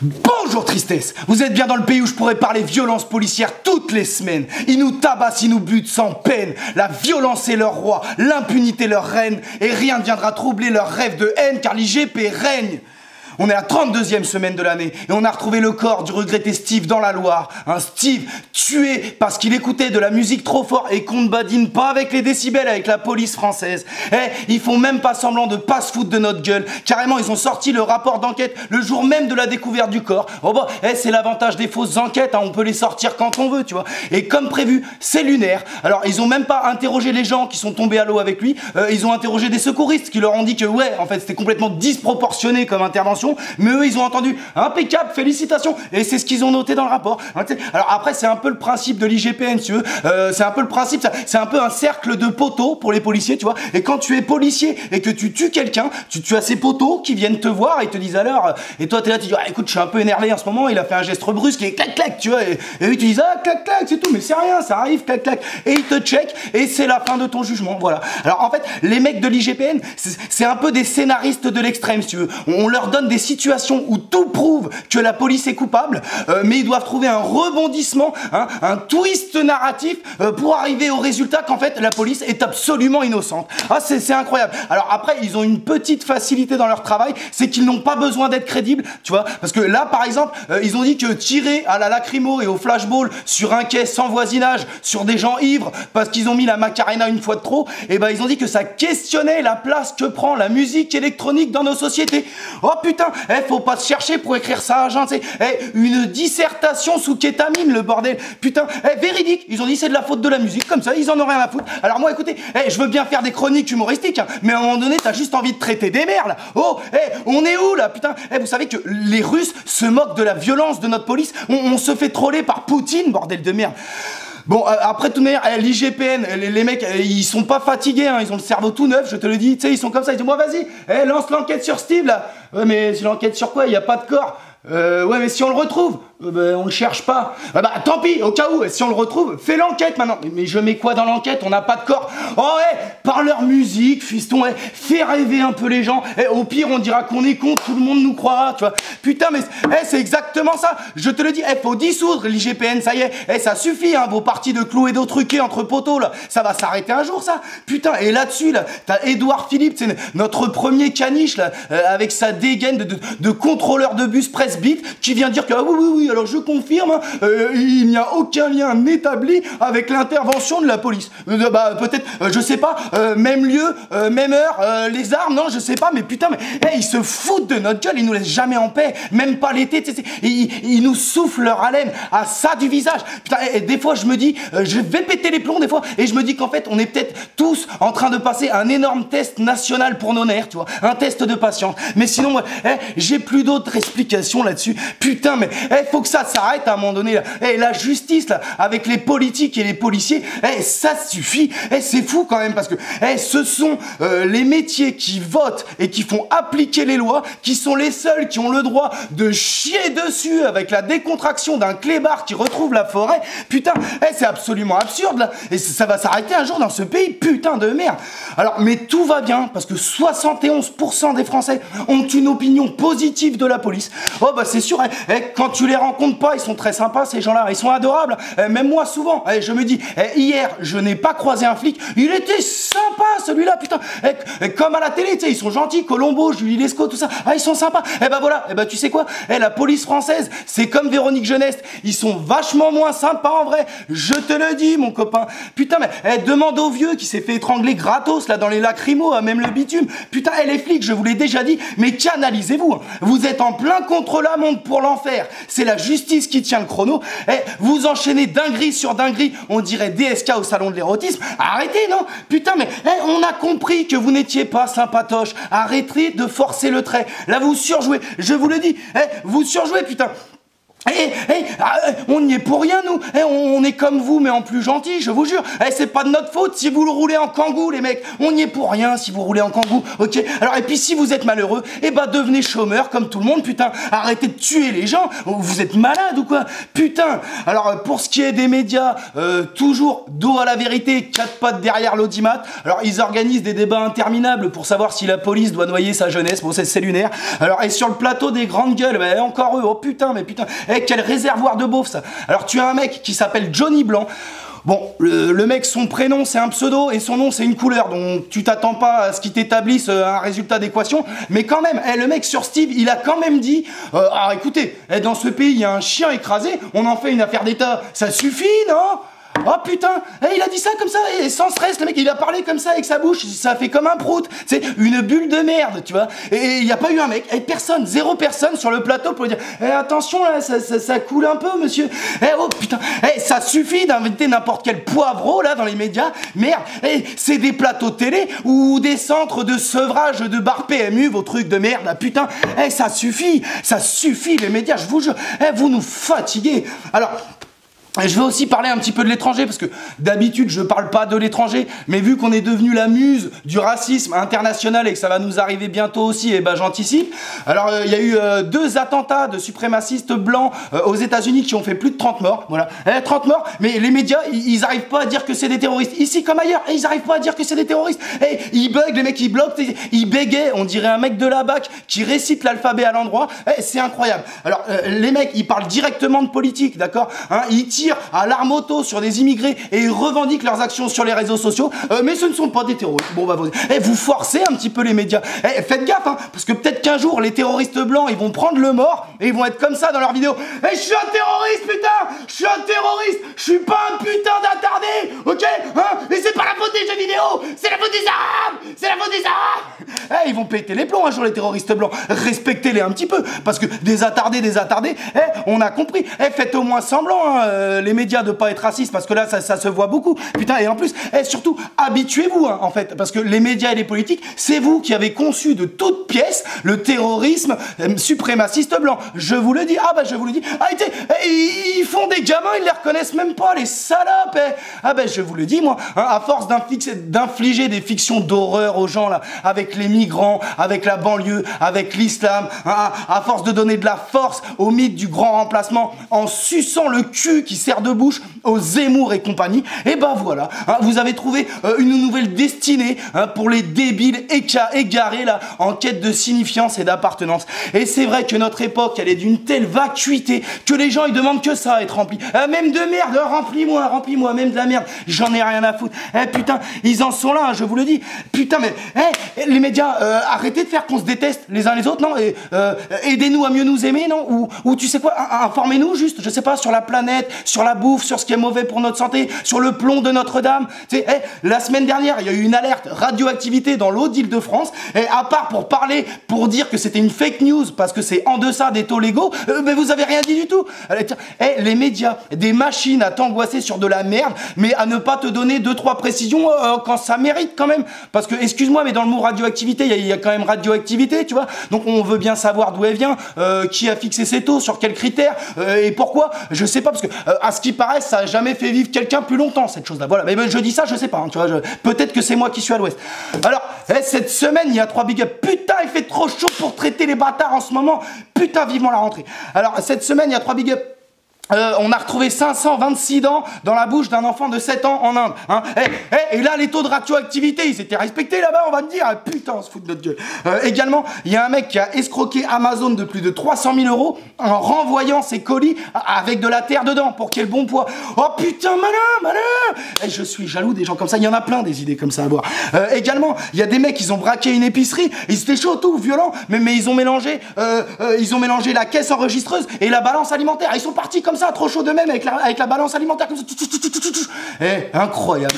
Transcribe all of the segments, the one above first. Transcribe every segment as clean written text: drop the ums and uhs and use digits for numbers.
Bonjour tristesse, vous êtes bien dans le pays où je pourrais parler violence policière toutes les semaines. Ils nous tabassent, ils nous butent sans peine. La violence est leur roi, l'impunité leur reine, et rien ne viendra troubler leurs rêves de haine car l'IGP règne. On est à la 32e semaine de l'année et on a retrouvé le corps du regretté Steve dans la Loire. Un Steve tué parce qu'il écoutait de la musique trop fort et qu'on ne badine pas avec les décibels avec la police française. Ils font même pas semblant de pas se foutre de notre gueule. Carrément, ils ont sorti le rapport d'enquête le jour même de la découverte du corps. Oh bah, c'est l'avantage des fausses enquêtes, hein, on peut les sortir quand on veut, tu vois. Et comme prévu, c'est lunaire. Alors, ils ont même pas interrogé les gens qui sont tombés à l'eau avec lui. Ils ont interrogé des secouristes qui leur ont dit que ouais, en fait, c'était complètement disproportionné comme intervention. Mais eux, ils ont entendu impeccable, félicitations. Et c'est ce qu'ils ont noté dans le rapport. Alors après, c'est un peu le principe de l'IGPN, si tu veux. C'est un peu le principe, c'est un peu un cercle de poteaux pour les policiers, tu vois. Et quand tu es policier et que tu tues quelqu'un, tu as ces poteaux qui viennent te voir et te disent alors, et toi, t'es là, tu dis, ah, écoute, je suis un peu énervé en ce moment, il a fait un geste brusque et clac, clac, tu vois. Et eux, tu dis, ah, clac, clac, c'est tout, mais c'est rien, ça arrive, clac, clac. Et ils te checkent et c'est la fin de ton jugement, voilà. Alors en fait, les mecs de l'IGPN, c'est un peu des scénaristes de l'extrême, si tu veux. On leur donne des situations où tout prouve que la police est coupable, mais ils doivent trouver un rebondissement, hein, un twist narratif pour arriver au résultat qu'en fait la police est absolument innocente. Ah, c'est incroyable. Alors après, ils ont une petite facilité dans leur travail, c'est qu'ils n'ont pas besoin d'être crédibles, tu vois, parce que là par exemple, ils ont dit que tirer à la lacrymo et au flashball sur un quai sans voisinage, sur des gens ivres, parce qu'ils ont mis la Macarena une fois de trop, et ben ils ont dit que ça questionnait la place que prend la musique électronique dans nos sociétés. Oh putain, faut pas se chercher pour écrire ça, genre, tu sais, une dissertation sous kétamine, le bordel. Putain, véridique, ils ont dit c'est de la faute de la musique, comme ça, ils en ont rien à foutre. Alors moi, écoutez, je veux bien faire des chroniques humoristiques, hein, mais à un moment donné, t'as juste envie de traiter des mères, là. Oh, on est où, là, putain? Vous savez que les Russes se moquent de la violence de notre police, on se fait troller par Poutine, bordel de merde. Bon, après, de toute manière, l'IGPN, les mecs, ils sont pas fatigués, hein, ils ont le cerveau tout neuf, je te le dis, tu sais, ils sont comme ça, ils disent, moi, vas-y, lance l'enquête sur Steve, là. Ouais, mais c'est l'enquête sur quoi? Il y a pas de corps. Ouais, mais si on le retrouve, on le cherche pas. Bah tant pis, au cas où, si on le retrouve, fais l'enquête maintenant. Mais je mets quoi dans l'enquête? On n'a pas de corps. Oh par leur musique, fiston, fais rêver un peu les gens. Au pire, on dira qu'on est con, tout le monde nous croira, tu vois. Putain, mais c'est exactement ça. Je te le dis, faut dissoudre l'IGPN, ça y est. Ça suffit, hein, vos parties de clous et d'eau truqués entre poteaux, là. Ça va s'arrêter un jour, ça. Putain, et là-dessus, là, t'as Édouard Philippe, c'est notre premier caniche, là, avec sa dégaine de contrôleur de bus presse bite, qui vient dire que, ah oui, alors je confirme, hein, il n'y a aucun lien établi avec l'intervention de la police. Bah peut-être, je sais pas, même lieu, même heure, les armes, non, je sais pas, mais putain, mais ils se foutent de notre gueule, ils nous laissent jamais en paix, même pas l'été, ils nous soufflent leur haleine à ça du visage. Putain, des fois je me dis, je vais péter les plombs des fois, et je me dis qu'en fait on est peut-être tous en train de passer un énorme test national pour nos nerfs, tu vois, un test de patience. Mais sinon, moi, j'ai plus d'autres explications là-dessus. Putain, mais faut que ça s'arrête à un moment donné, là. La justice, là, avec les politiques et les policiers, ça suffit. C'est fou quand même, parce que ce sont les métiers qui votent et qui font appliquer les lois, qui sont les seuls qui ont le droit de chier dessus avec la décontraction d'un clébard qui retrouve la forêt. Putain, c'est absolument absurde, là. Et ça va s'arrêter un jour dans ce pays, putain de merde. Alors, mais tout va bien, parce que 71% des Français ont une opinion positive de la police. Oh bah c'est sûr, quand tu les rencontres pas, ils sont très sympas ces gens-là, ils sont adorables. Même moi souvent, je me dis, hier je n'ai pas croisé un flic, il était sympa celui-là, putain. Comme à la télé, tu sais, ils sont gentils, Colombo, Julie Lescaut, tout ça, ils sont sympas. Bah voilà, tu sais quoi, la police française, c'est comme Véronique Jeunesse, ils sont vachement moins sympas en vrai, je te le dis mon copain. Putain, mais demande au vieux qui s'est fait étrangler gratos là dans les lacrymos, même le bitume. Putain, les flics, je vous l'ai déjà dit, mais canalisez-vous, hein. Vous êtes en plein contre-la-montre pour l'enfer. C'est la justice qui tient le chrono. Vous enchaînez dinguerie sur dinguerie, on dirait DSK au salon de l'érotisme. Arrêtez, non? Putain, mais on a compris que vous n'étiez pas sympatoche. Arrêtez de forcer le trait. Là, vous surjouez. Je vous le dis. Vous surjouez, putain. On n'y est pour rien, nous. On est comme vous, mais en plus gentil, je vous jure. C'est pas de notre faute si vous le roulez en kangou, les mecs. On n'y est pour rien si vous roulez en kangou, ok? Alors, et puis si vous êtes malheureux, devenez chômeur comme tout le monde, putain. Arrêtez de tuer les gens. Vous êtes malade ou quoi? Putain. Alors, pour ce qui est des médias, toujours dos à la vérité, 4 pattes derrière l'audimat. Alors, ils organisent des débats interminables pour savoir si la police doit noyer sa jeunesse. Bon, c'est lunaire. Alors, et sur le plateau des grandes gueules, encore eux. Oh putain, mais putain. Quel réservoir de beauf, ça. Alors tu as un mec qui s'appelle Johnny Blanc. Bon, le mec, son prénom c'est un pseudo et son nom c'est une couleur, donc tu t'attends pas à ce qu'il t'établisse un résultat d'équation, mais quand même, le mec sur Steve, il a quand même dit écoutez, dans ce pays il y a un chien écrasé, on en fait une affaire d'état, ça suffit, non? Oh putain, il a dit ça comme ça, et sans stress, le mec il a parlé comme ça avec sa bouche, ça fait comme un prout, c'est une bulle de merde, tu vois. Et il n'y a pas eu un mec, personne, 0 personne sur le plateau pour lui dire attention là, ça coule un peu monsieur. Oh putain, ça suffit d'inviter n'importe quel poivreau là dans les médias, merde, c'est des plateaux télé ou des centres de sevrage de bar PMU, vos trucs de merde là, putain, ça suffit les médias, je vous jure, vous nous fatiguez. Alors, je vais aussi parler un petit peu de l'étranger, parce que d'habitude je parle pas de l'étranger, mais vu qu'on est devenu la muse du racisme international et que ça va nous arriver bientôt aussi, j'anticipe. Alors il y a eu 2 attentats de suprémacistes blancs aux États-Unis qui ont fait plus de 30 morts, voilà. 30 morts, mais les médias ils arrivent pas à dire que c'est des terroristes, ici comme ailleurs, ils arrivent pas à dire que c'est des terroristes. Ils bug, les mecs ils bloquent, ils bégayent, on dirait un mec de la BAC qui récite l'alphabet à l'endroit. C'est incroyable. Alors les mecs ils parlent directement de politique, d'accord, hein, ils tirent à l'arme auto sur des immigrés et ils revendiquent leurs actions sur les réseaux sociaux, mais ce ne sont pas des terroristes. Bon vous forcez un petit peu les médias. Faites gaffe, hein, parce que peut-être qu'un jour les terroristes blancs ils vont prendre le mort et ils vont être comme ça dans leurs vidéos. Je suis un terroriste, putain, je suis un terroriste, je suis pas un putain d'attardé, ok, hein, et c'est pas la faute des jeux vidéo, c'est la faute des Arabes, c'est la faute des Arabes. Ils vont péter les plombs un jour les terroristes blancs. Respectez-les un petit peu, parce que des attardés, on a compris. Faites au moins semblant, hein, les médias de pas être racistes, parce que là ça se voit beaucoup, putain. Et en plus, surtout habituez-vous, hein, en fait, parce que les médias et les politiques, c'est vous qui avez conçu de toutes pièces le terrorisme suprémaciste blanc, je vous le dis. Je vous le dis, ils font des gamins, ils les reconnaissent même pas, les salopes. Je vous le dis, moi, hein, à force d'infliger des fictions d'horreur aux gens là, avec les migrants, avec la banlieue, avec l'islam, hein, à force de donner de la force au mythe du grand remplacement en suçant le cul qui sert de bouche aux Zemmour et compagnie, voilà, hein, vous avez trouvé une nouvelle destinée, hein, pour les débiles égarés là, en quête de signifiance et d'appartenance. Et c'est vrai que notre époque, elle est d'une telle vacuité que les gens ils demandent que ça à être rempli. Même de merde, remplis-moi, même de la merde, j'en ai rien à foutre. Putain, ils en sont là, hein, je vous le dis. Putain, mais les médias, arrêtez de faire qu'on se déteste les uns les autres, non? Et aidez-nous à mieux nous aimer, non? Ou tu sais quoi, informez-nous juste, je sais pas, sur la planète, sur la bouffe, sur ce qui est mauvais pour notre santé, sur le plomb de Notre-Dame. Tu sais, la semaine dernière, il y a eu une alerte radioactivité dans l'eau d'Île-de-France, et à part pour dire que c'était une fake news parce que c'est en deçà des taux légaux, mais vous avez rien dit du tout. Les médias, des machines à t'angoisser sur de la merde, mais à ne pas te donner 2-3 précisions quand ça mérite quand même. Parce que, excuse-moi, mais dans le mot radioactivité, il y a quand même radioactivité, tu vois. Donc on veut bien savoir d'où elle vient, qui a fixé ces taux, sur quels critères, et pourquoi, je sais pas, parce que à ce qui paraît, ça a jamais fait vivre quelqu'un plus longtemps, cette chose-là. Voilà, mais je dis ça, je sais pas, hein, tu vois, peut-être que c'est moi qui suis à l'ouest. Alors, cette semaine, il y a 3 big up. Putain, il fait trop chaud pour traiter les bâtards en ce moment. Putain, vivement la rentrée. Alors, cette semaine, il y a 3 big up. On a retrouvé 526 dents dans la bouche d'un enfant de 7 ans en Inde. Hein. Et là, les taux de radioactivité, ils étaient respectés là-bas, on va me dire. Putain, on se fout de notre gueule. Également, il y a un mec qui a escroqué Amazon de plus de 300 000 € en renvoyant ses colis avec de la terre dedans pour qu'il y ait le bon poids. Oh putain, malin. Je suis jaloux des gens comme ça. Il y en a plein des idées comme ça à voir. Également, il y a des mecs, ils ont braqué une épicerie. Ils étaient chauds, tout, violents, mais ils ont mélangé la caisse enregistreuse et la balance alimentaire. Ils sont partis comme ça, trop chaud de même, avec la balance alimentaire comme ça. Incroyable.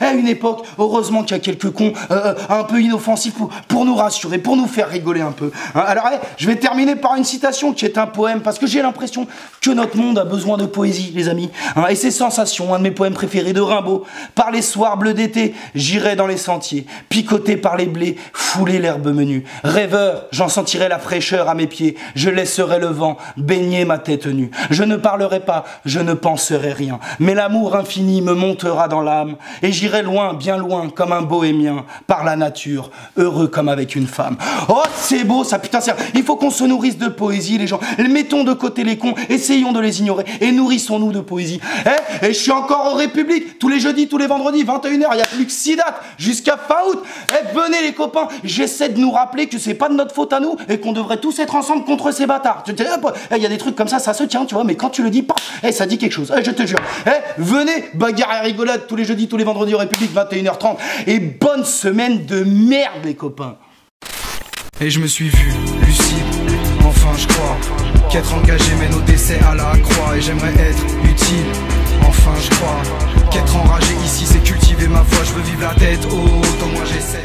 Une époque, heureusement qu'il y a quelques cons un peu inoffensifs pour nous rassurer, pour nous faire rigoler un peu. Alors je vais terminer par une citation qui est un poème, parce que j'ai l'impression que notre monde a besoin de poésie, les amis. Hein, et ces sensations, un de mes poèmes préférés de Rimbaud. Par les soirs bleus d'été, j'irai dans les sentiers, picoté par les blés, fouler l'herbe menue. Rêveur, j'en sentirai la fraîcheur à mes pieds, je laisserai le vent baigner ma tête nue. Je ne parlerai pas, je ne penserai rien, mais l'amour infini me montera dans l'âme, et j'irai loin, bien loin, comme un bohémien, par la nature, heureux comme avec une femme. Oh, c'est beau ça, putain, il faut qu'on se nourrisse de poésie, les gens. Mettons de côté les cons, essayons de les ignorer, et nourrissons-nous de poésie. Et je suis encore au République, tous les jeudis, tous les vendredis, 21h, il n'y a plus que 6 dates, jusqu'à fin août. Venez les copains, j'essaie de nous rappeler que c'est pas de notre faute à nous, et qu'on devrait tous être ensemble contre ces bâtards. Il y a des trucs comme ça se tient, tu vois, mais quand tu le dis, ça dit quelque chose, je te jure. Venez, bagarre et rigolade, tous les jeudis, tous les vendredis au République, 21h30, et bonne semaine de merde les copains. Et je me suis vu, lucide, enfin je crois qu'être engagé mène au décès à la croix. Et j'aimerais être utile, enfin je crois qu'être enragé ici c'est cultiver ma foi. Je veux vivre la tête haute, au moins j'essaie.